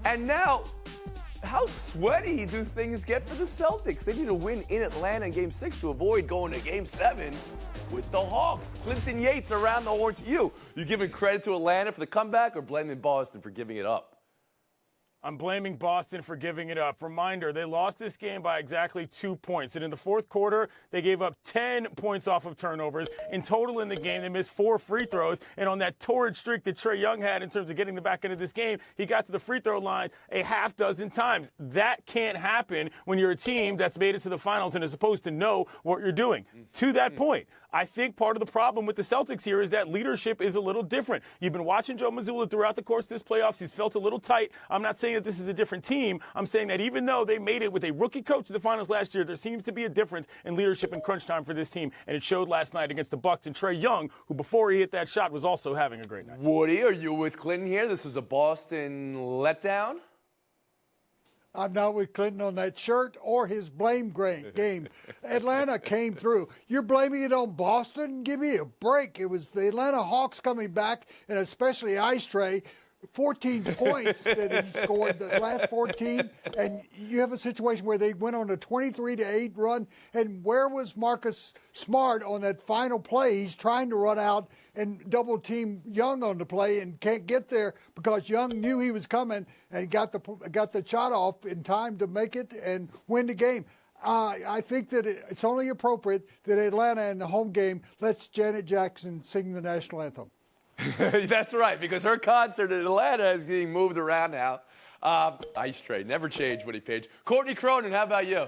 And now, how sweaty do things get for the Celtics? They need to win in Atlanta in Game 6 to avoid going to Game 7 with the Hawks. Clinton Yates, around the horn to you. You giving credit to Atlanta for the comeback or blaming Boston for giving it up? I'm blaming Boston for giving it up. Reminder, they lost this game by exactly 2 points. And in the fourth quarter, they gave up 10 points off of turnovers. In total in the game, they missed 4 free throws. And on that torrid streak that Trae Young had in terms of getting the back end of this game, he got to the free throw line a half dozen times. That can't happen when you're a team that's made it to the finals and is supposed to know what you're doing. To that point, I think part of the problem with the Celtics here is that leadership is a little different. You've been watching Joe Mazzulla throughout the course of this playoffs. He's felt a little tight. I'm not saying that this is a different team. I'm saying that even though they made it with a rookie coach to the finals last year, there seems to be a difference in leadership and crunch time for this team, and it showed last night against the Bucks. And Trae Young, who before he hit that shot was also having a great night. Woody, are you with Clinton here? This was a Boston letdown? I'm not with Clinton on that shirt or his blame game. Atlanta came through. You're blaming it on Boston? Give me a break. It was the Atlanta Hawks coming back, and especially Ice Trae. 14 points that he scored the last 14, and you have a situation where they went on a 23-8 run, and where was Marcus Smart on that final play? He's trying to run out and double team Young on the play and can't get there because Young knew he was coming and got the shot off in time to make it and win the game. I think that it's only appropriate that Atlanta in the home game lets Janet Jackson sing the national anthem. That's right, because her concert in Atlanta is getting moved around now. Ice Trae, never change, Woody Page. Courtney Cronin, how about you?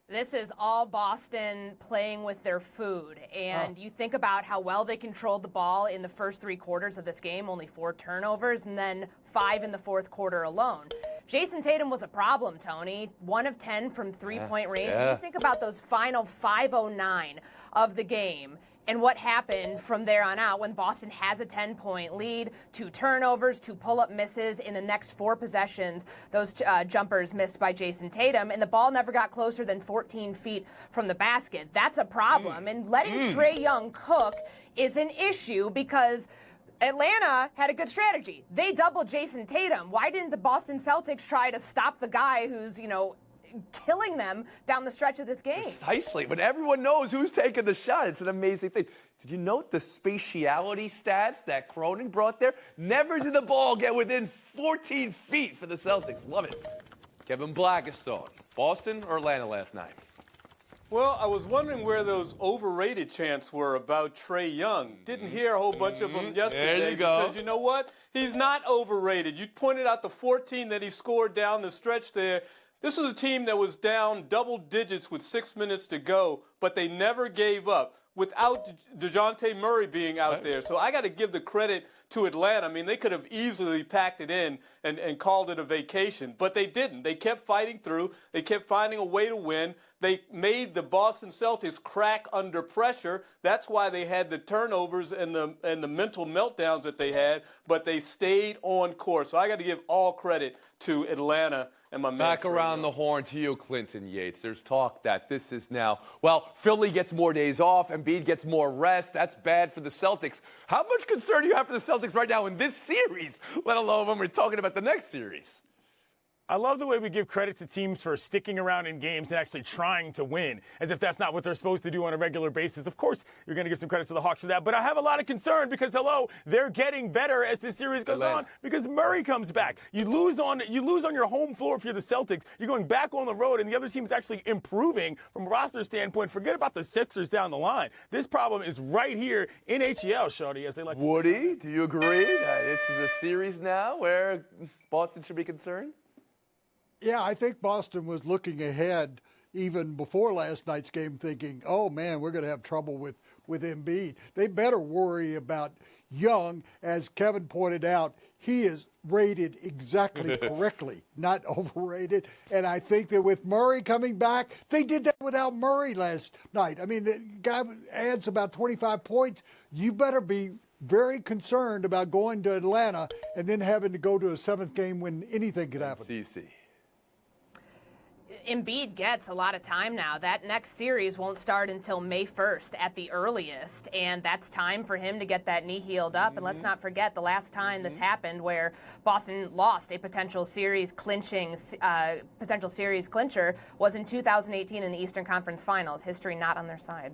This is all Boston playing with their food. And you think about how well they controlled the ball in the first 3 quarters of this game, only 4 turnovers, and then 5 in the fourth quarter alone. Jason Tatum was a problem, Tony. 1 of 10 from three-point range. When you think about those final 5:09 of the game, and what happened from there on out when Boston has a 10-point lead, 2 turnovers, 2 pull-up misses in the next 4 possessions, those jumpers missed by Jason Tatum, and the ball never got closer than 14 feet from the basket. That's a problem, and letting Trae Young cook is an issue because Atlanta had a good strategy. They doubled Jason Tatum. Why didn't the Boston Celtics try to stop the guy who's, killing them down the stretch of this game? Precisely, but everyone knows who's taking the shot. It's an amazing thing. Did you note the spatiality stats that Cronin brought there? Never did the ball get within 14 feet for the Celtics. Love it. Kevin Blackistone, Boston or Atlanta last night? Well, I was wondering where those overrated chants were about Trae Young. Didn't hear a whole bunch of them yesterday. There you go. Because you know what? He's not overrated. You pointed out the 14 that he scored down the stretch there. This was a team that was down double digits with 6 minutes to go, but they never gave up without DeJounte Murray being out there. So I got to give the credit to Atlanta. I mean, they could have easily packed it in and called it a vacation, but they didn't. They kept fighting through. They kept finding a way to win. They made the Boston Celtics crack under pressure. That's why they had the turnovers and the mental meltdowns that they had, but they stayed on course. So I got to give all credit to Atlanta and my man. Back around the horn to you, Clinton Yates. There's talk that this is now, well, Philly gets more days off, Embiid gets more rest. That's bad for the Celtics. How much concern do you have for the Celtics right now in this series, let alone when we're talking about the next series? I love the way we give credit to teams for sticking around in games and actually trying to win, as if that's not what they're supposed to do on a regular basis. Of course, you're going to give some credit to the Hawks for that, but I have a lot of concern because, they're getting better as this series goes on because Murray comes back. You lose on your home floor if you're the Celtics. You're going back on the road, and the other team is actually improving from a roster standpoint. Forget about the Sixers down the line. This problem is right here in HEL, Shawty, as they like to say. Woody, do you agree that this is a series now where Boston should be concerned? Yeah, I think Boston was looking ahead even before last night's game thinking, oh, man, we're going to have trouble with Embiid. They better worry about Young. As Kevin pointed out, he is rated exactly correctly, not overrated. And I think that with Murray coming back, they did that without Murray last night. I mean, the guy adds about 25 points. You better be very concerned about going to Atlanta and then having to go to a 7th game when anything could happen. CC. Embiid gets a lot of time now. That next series won't start until May 1st at the earliest, and that's time for him to get that knee healed up. And let's not forget the last time this happened where Boston lost a potential series clincher was in 2018 in the Eastern Conference Finals. History not on their side.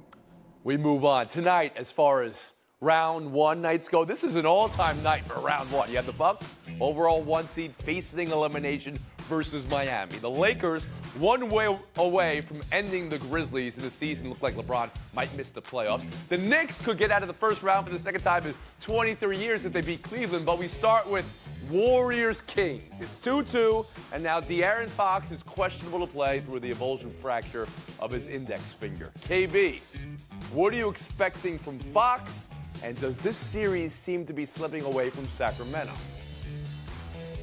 We move on. Tonight, as far as round one nights go, this is an all-time night for round one. You have the Bucks, overall 1 seed, facing elimination versus Miami. The Lakers, one way away from ending the Grizzlies in the season. Looked like LeBron might miss the playoffs. The Knicks could get out of the first round for the second time in 23 years if they beat Cleveland. But we start with Warriors-Kings. It's 2-2, and now De'Aaron Fox is questionable to play through the avulsion fracture of his index finger. KB, what are you expecting from Fox? And does this series seem to be slipping away from Sacramento?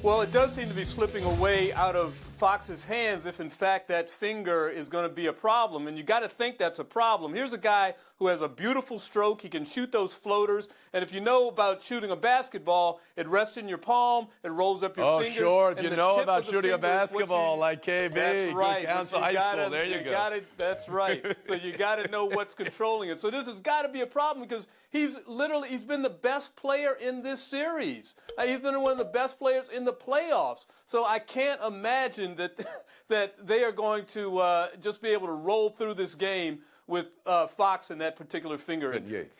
Well, it does seem to be slipping away out of Fox's hands if, in fact, that finger is going to be a problem. And you got to think that's a problem. Here's a guy who has a beautiful stroke. He can shoot those floaters. And if you know about shooting a basketball, it rests in your palm, it rolls up your fingers. Oh, sure. And You the know tip about of the shooting a finger is what basketball you- like KB. That's right. Good counsel But you high school. gotta- There you go. That's right. So you got to know what's controlling it. So this has got to be a problem because he's been the best player in this series. He's been one of the best players in the playoffs. So I can't imagine that that they are going to just be able to roll through this game with Fox and that particular finger. Yates.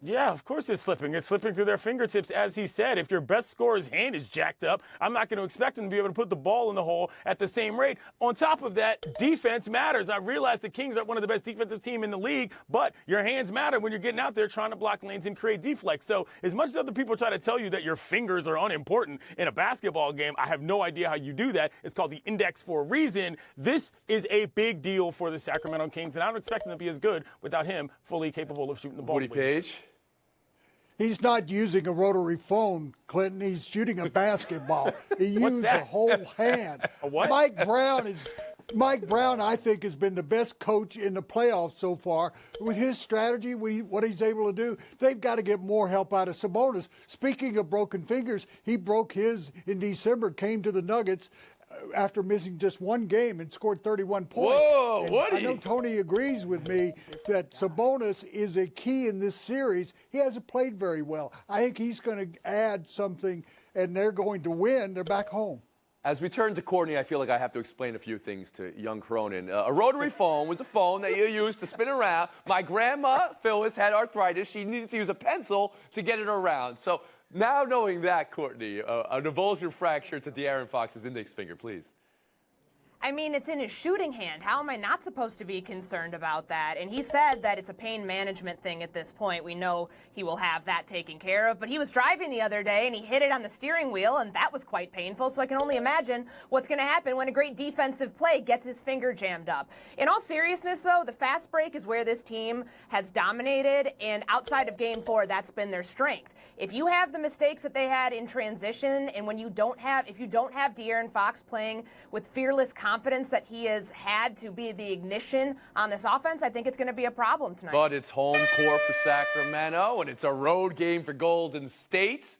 Yeah, of course it's slipping. It's slipping through their fingertips, as he said. If your best scorer's hand is jacked up, I'm not going to expect him to be able to put the ball in the hole at the same rate. On top of that, defense matters. I realize the Kings are one of the best defensive team in the league, but your hands matter when you're getting out there trying to block lanes and create deflects. So as much as other people try to tell you that your fingers are unimportant in a basketball game, I have no idea how you do that. It's called the index for a reason. This is a big deal for the Sacramento Kings, and I don't expect them to be as good without him fully capable of shooting the ball. Woody Page. He's not using a rotary phone, Clinton. He's shooting a basketball. He used that? a whole hand. what? Mike Brown, I think, has been the best coach in the playoffs so far. With his strategy, what he's able to do, they've got to get more help out of Sabonis. Speaking of broken fingers, he broke his in December, came to the Nuggets after missing just one game and scored 31 points. Whoa, And Woody. I know Tony agrees with me that Sabonis is a key in this series. He hasn't played very well. I think he's going to add something, and they're going to win. They're back home. As we turn to Courtney, I feel like I have to explain a few things to young Cronin. A rotary phone was a phone that you used to spin around. My grandma, Phyllis, had arthritis. She needed to use a pencil to get it around. So now knowing that, Courtney, an avulsion fracture to De'Aaron Fox's index finger, please. I mean, it's in his shooting hand. How am I not supposed to be concerned about that? And he said that it's a pain management thing at this point. We know he will have that taken care of. But he was driving the other day, and he hit it on the steering wheel, and that was quite painful. So I can only imagine what's going to happen when a great defensive play gets his finger jammed up. In all seriousness, though, the fast break is where this team has dominated, and outside of Game 4, that's been their strength. If you have the mistakes that they had in transition, and if you don't have De'Aaron Fox playing with fearless confidence that he has had to be the ignition on this offense, I think it's going to be a problem tonight. But it's home court for Sacramento, and it's a road game for Golden State.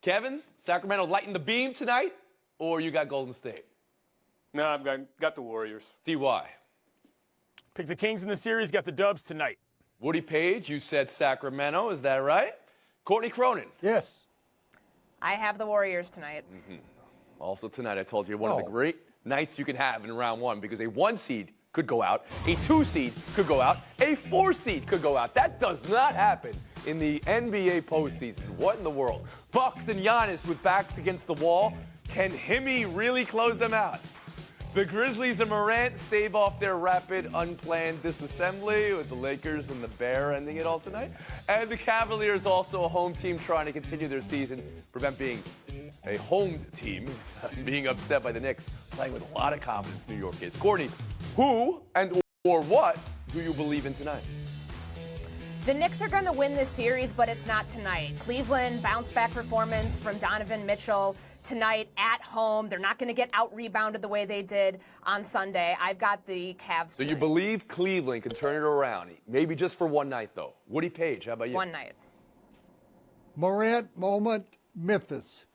Kevin, Sacramento lighting the beam tonight, or you got Golden State? No, I've got the Warriors. See why. Pick the Kings in the series, got the dubs tonight. Woody Page, you said Sacramento, is that right? Courtney Cronin. Yes. I have the Warriors tonight. Also tonight, I told you, one of the Oh. great nights you can have in round one, because a 1 seed could go out, a 2 seed could go out, a 4 seed could go out. That does not happen in the NBA postseason. What in the world? Bucks and Giannis with backs against the wall. Can Himi really close them out? The Grizzlies and Morant stave off their rapid, unplanned disassembly, with the Lakers and the Bear ending it all tonight. And the Cavaliers, also a home team, trying to continue their season, prevent being a home team, being upset by the Knicks, playing with a lot of confidence. New York is. Courtney, who and or what do you believe in tonight? The Knicks are going to win this series, but it's not tonight. Cleveland, bounce-back performance from Donovan Mitchell tonight at home. They're not going to get out-rebounded the way they did on Sunday. I've got the Cavs So you tonight. believe Cleveland can turn it around, maybe just for one night, though. Woody Page, how about you? One night. Morant moment, Memphis.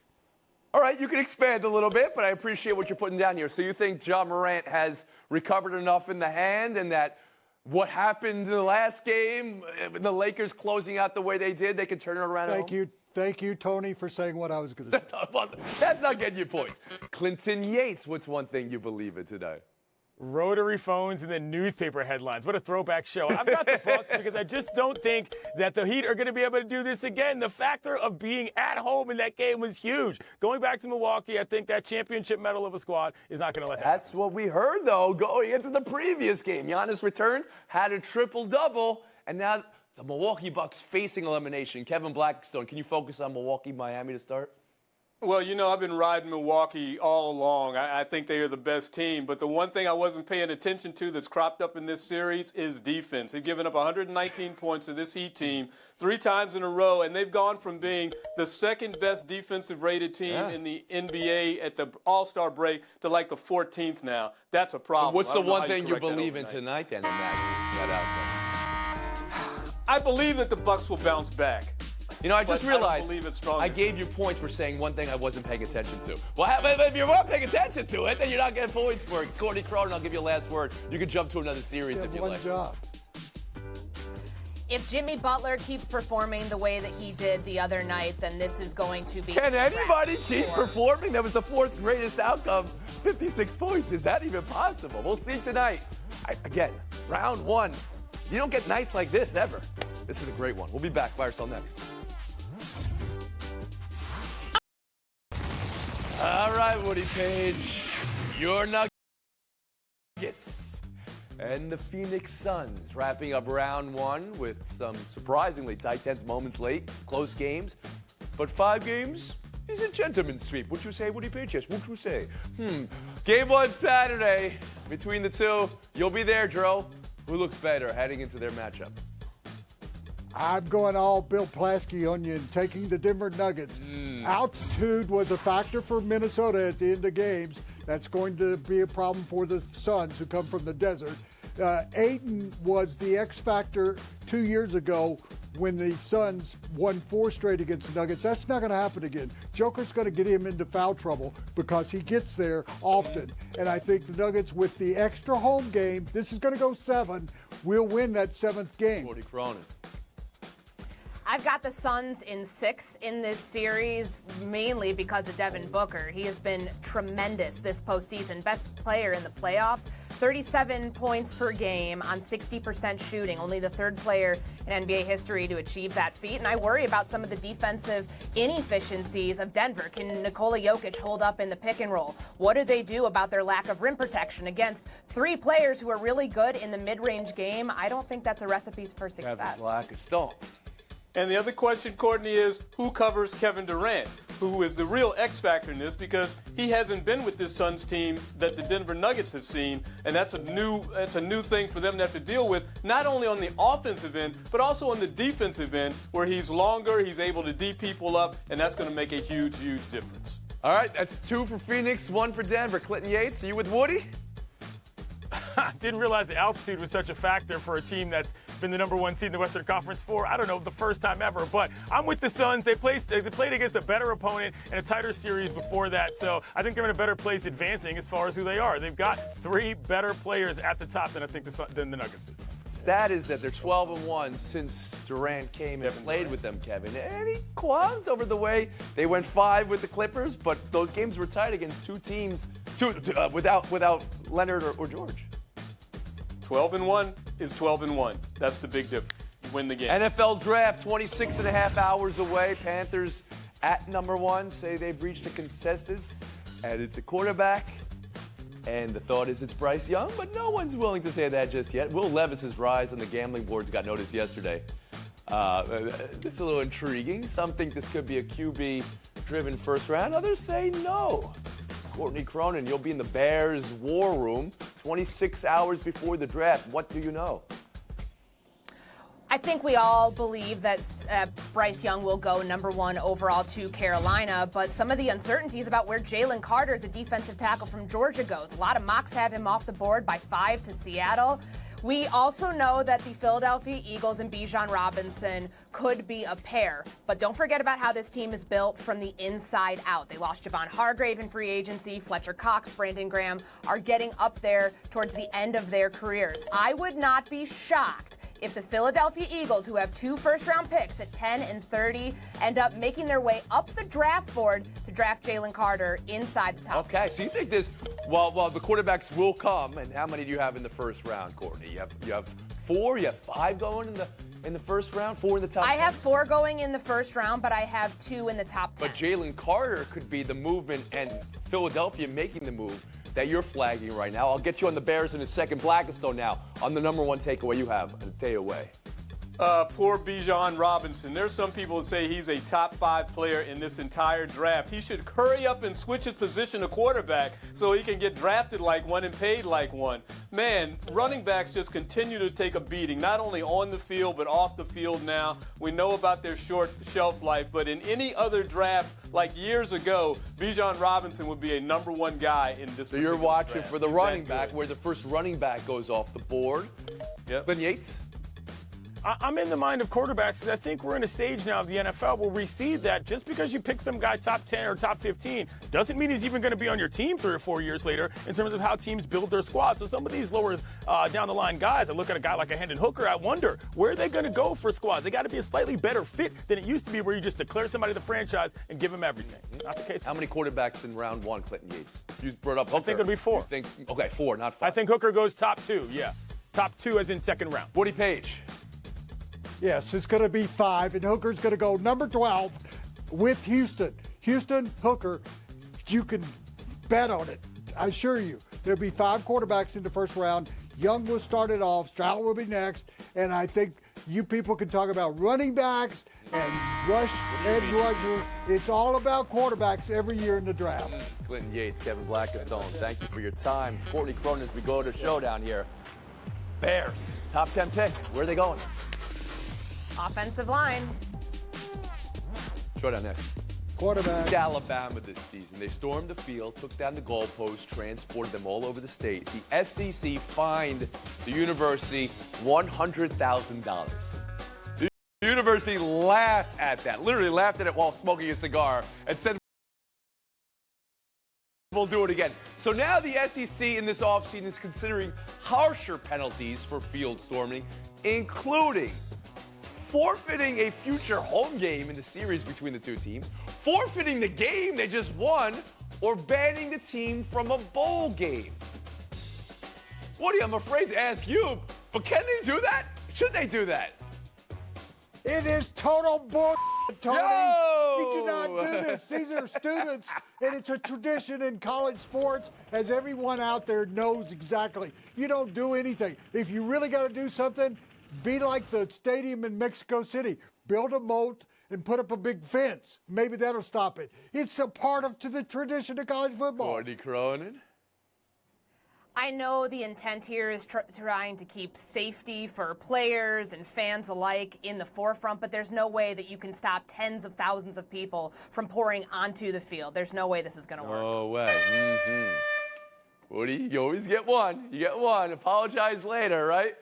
All right, you can expand a little bit, but I appreciate what you're putting down here. So you think Ja Morant has recovered enough in the hand, and that what happened in the last game, the Lakers closing out the way they did, they can turn it around? Thank you, Tony, for saying what I was going to say. Well, that's not getting you points. Clinton Yates, what's one thing you believe in today? Rotary phones and then newspaper headlines. What a throwback show. I've got the Bucks because I just don't think that the Heat are going to be able to do this again. The factor of being at home in that game was huge. Going back to Milwaukee, I think that championship medal of a squad is not going to let that That's what we heard, though, going into the previous game. Giannis returned, had a triple-double, and now the Milwaukee Bucks facing elimination. Kevin Blackstone, can you focus on Milwaukee, Miami to start? Well, I've been riding Milwaukee all along. I think they are the best team. But the one thing I wasn't paying attention to that's cropped up in this series is defense. They've given up 119 points to this Heat team 3 times in a row, and they've gone from being the second best defensive rated team in the NBA at the All-Star break to like the 14th now. That's a problem. What's the one thing you believe in tonight, then, in that outcome? I believe that the Bucks will bounce back. I just realized I don't believe it's stronger. I gave you points for saying one thing I wasn't paying attention to. Well, if you weren't paying attention to it, then you're not getting points for it. Courtney Cronin, I'll give you a last word. You can jump to another series if you one like. job. If Jimmy Butler keeps performing the way that he did the other night, then this is going to be. Can anybody keep performing? That was the 4th greatest outcome, 56 points. Is that even possible? We'll see tonight. Again, round 1. You don't get nights like this ever. This is a great one. We'll be back. Fire Cell next. All right, Woody Page, your Nuggets and the Phoenix Suns wrapping up round 1 with some surprisingly tight, tense moments late, close games, but 5 games is a gentleman's sweep. Would you say, Woody Page? Yes, would you say? Game 1 Saturday between the two. You'll be there, Dro. Who looks better heading into their matchup? I'm going all Bill Plaschke on you and taking the Denver Nuggets. Altitude was a factor for Minnesota at the end of games. That's going to be a problem for the Suns who come from the desert. Ayton was the X factor 2 years ago when the Suns won 4 straight against the Nuggets. That's not going to happen again. Joker's going to get him into foul trouble because he gets there often. And I think the Nuggets, with the extra home game, this is going to go 7, will win that 7th game. Woody Cronin. I've got the Suns in 6 in this series, mainly because of Devin Booker. He has been tremendous this postseason. Best player in the playoffs, 37 points per game on 60% shooting. Only the 3rd player in NBA history to achieve that feat. And I worry about some of the defensive inefficiencies of Denver. Can Nikola Jokic hold up in the pick and roll? What do they do about their lack of rim protection against 3 players who are really good in the mid-range game? I don't think that's a recipe for success. Kevin Blackstone. And the other question, Courtney, is who covers Kevin Durant, who is the real X factor in this, because he hasn't been with this Suns team that the Denver Nuggets have seen, and that's a new thing for them to have to deal with, not only on the offensive end, but also on the defensive end, where he's longer, he's able to D people up, and that's going to make a huge, huge difference. All right, that's 2 for Phoenix, 1 for Denver. Clinton Yates, are you with Woody? Didn't realize the altitude was such a factor for a team that's been the number 1 seed in the Western Conference for, I don't know, the first time ever. But I'm with the Suns. They played against a better opponent in a tighter series before that. So I think they're in a better place advancing as far as who they are. They've got 3 better players at the top than I think than the Nuggets do. Stat is that they're 12-1 since Durant came and played with them, Kevin. Any qualms over the way they went 5 with the Clippers, but those games were tight against 2 teams without Leonard or George. 12-1 is 12-1. That's the big difference. You win the game. NFL draft 26.5 hours away. Panthers at number 1 say they've reached a consensus, and it's a quarterback. And the thought is it's Bryce Young, but no one's willing to say that just yet. Will Levis's rise on the gambling boards got noticed yesterday. It's a little intriguing. Some think this could be a QB-driven first round. Others say no. Courtney Cronin, you'll be in the Bears war room 26 hours before the draft. What do you know? I think we all believe that Bryce Young will go number 1 overall to Carolina, but some of the uncertainties about where Jalen Carter, the defensive tackle from Georgia, goes. A lot of mocks have him off the board by 5 to Seattle. We also know that the Philadelphia Eagles and Bijan Robinson could be a pair. But don't forget about how this team is built from the inside out. They lost Javon Hargrave in free agency. Fletcher Cox, Brandon Graham are getting up there towards the end of their careers. I would not be shocked if the Philadelphia Eagles, who have 2 first-round picks at 10 and 30, end up making their way up the draft board to draft Jalen Carter inside the top. Okay, so you think this? Well, the quarterbacks will come, and how many do you have in the first round, Courtney? You have 4, you have 5 going in the first round, 4 in the top. I 10? have 4 going in the first round, but I have 2 in the top 10. But Jalen Carter could be the movement, and Philadelphia making the move that you're flagging right now. I'll get you on the Bears in a second. Blackistone now on the number 1 takeaway you have a day away. Poor Bijan Robinson. There's some people that say he's a top 5 player in this entire draft. He should hurry up and switch his position to quarterback so he can get drafted like one and paid like one. Man, running backs just continue to take a beating, not only on the field but off the field now. We know about their short shelf life, but in any other draft like years ago, Bijan Robinson would be a number 1 guy in this. So you're watching draft. for the He's running that back, good. where the first running back goes off the board. Yep. Glenn Yates. I'm in the mind of quarterbacks, and I think we're in a stage now of the NFL where we see that just because you pick some guy top 10 or top 15 doesn't mean he's even going to be on your team 3 or 4 years later in terms of how teams build their squad. So some of these lower down the line guys, I look at a guy like a Hendon Hooker, I wonder where are they going to go for squads? They got to be a slightly better fit than it used to be, where you just declare somebody the franchise and give him everything. Not the case. How many quarterbacks in round 1, Clinton Yates? You brought up Hooker. I think it'll be 4. Okay, 4, not 5. I think Hooker goes top 2. Yeah, top 2 as in second round. Woody Page. Yes, it's going to be 5, and Hooker's going to go number 12 with Houston. Houston, Hooker, you can bet on it. I assure you. There'll be 5 quarterbacks in the first round. Young will start it off. Stroud will be next. And I think you people can talk about running backs and rush, edge rusher. It's all about quarterbacks every year in the draft. Clinton Yates, Kevin Blackistone, thank you for your time. Courtney Cronin, as we go to showdown here. Bears, top 10 pick. Where are they going? Offensive line. Showdown next. Quarterback. Alabama this season. They stormed the field, took down the goalposts, transported them all over the state. The SEC fined the university $100,000. The university laughed at that, literally laughed at it while smoking a cigar, and said, we'll do it again. So now the SEC in this offseason is considering harsher penalties for field storming, including forfeiting a future home game in the series between the 2 teams, forfeiting the game they just won, or banning the team from a bowl game. Woody, I'm afraid to ask you, but can they do that? Should they do that? It is total bullshit, Tony. Yo! You cannot do this. These are students, and it's a tradition in college sports, as everyone out there knows exactly. You don't do anything. If you really got to do something, be like the stadium in Mexico City. Build a moat and put up a big fence. Maybe that'll stop it. It's a part of the tradition of college football. Courtney Cronin. I know the intent here is trying to keep safety for players and fans alike in the forefront, but there's no way that you can stop tens of thousands of people from pouring onto the field. There's no way this is going to work. No way. Woody, you always get one. You get one. Apologize later, right?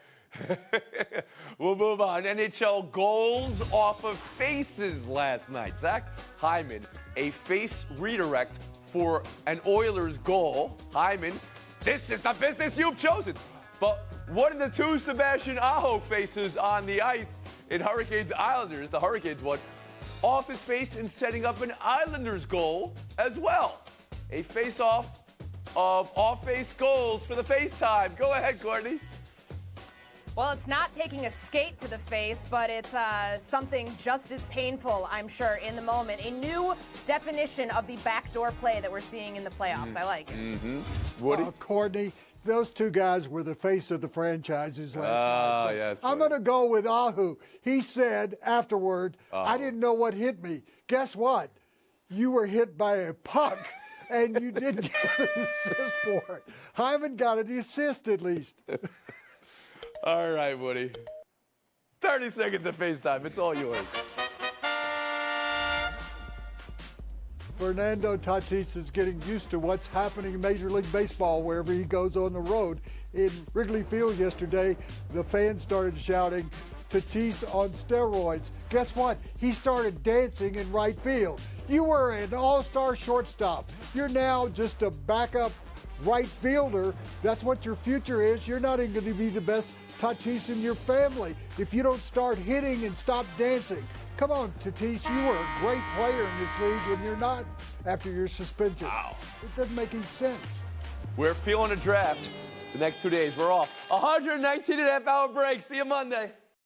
We'll move on. NHL goals off of faces last night. Zach Hyman, a face redirect for an Oilers goal. Hyman, this is the business you've chosen. But what did the 2 Sebastian Aho faces on the ice in Hurricanes Islanders? The Hurricanes won off his face and setting up an Islanders goal as well. A face-off of off-face goals for the FaceTime. Go ahead, Courtney. Well, it's not taking a skate to the face, but it's something just as painful, I'm sure, in the moment. A new definition of the backdoor play that we're seeing in the playoffs. I like it. Woody? Courtney, those 2 guys were the face of the franchises last night. But Yes, I'm buddy. going to go with Ahu. He said afterward, I didn't know what hit me. Guess what? You were hit by a puck, and you didn't get an assist for it. Hyman got an assist at least. All right, Woody. 30 seconds of FaceTime. It's all yours. Fernando Tatis is getting used to what's happening in Major League Baseball wherever he goes on the road. In Wrigley Field yesterday, the fans started shouting, Tatis on steroids. Guess what? He started dancing in right field. You were an all-star shortstop. You're now just a backup right fielder. That's what your future is. You're not even going to be the best Tatis in your family if you don't start hitting and stop dancing. Come on, Tatis, you were a great player in this league, and you're not after your suspension. Wow. It doesn't make any sense. We're feeling a draft the next 2 days. We're off. 119.5-hour break. See you Monday.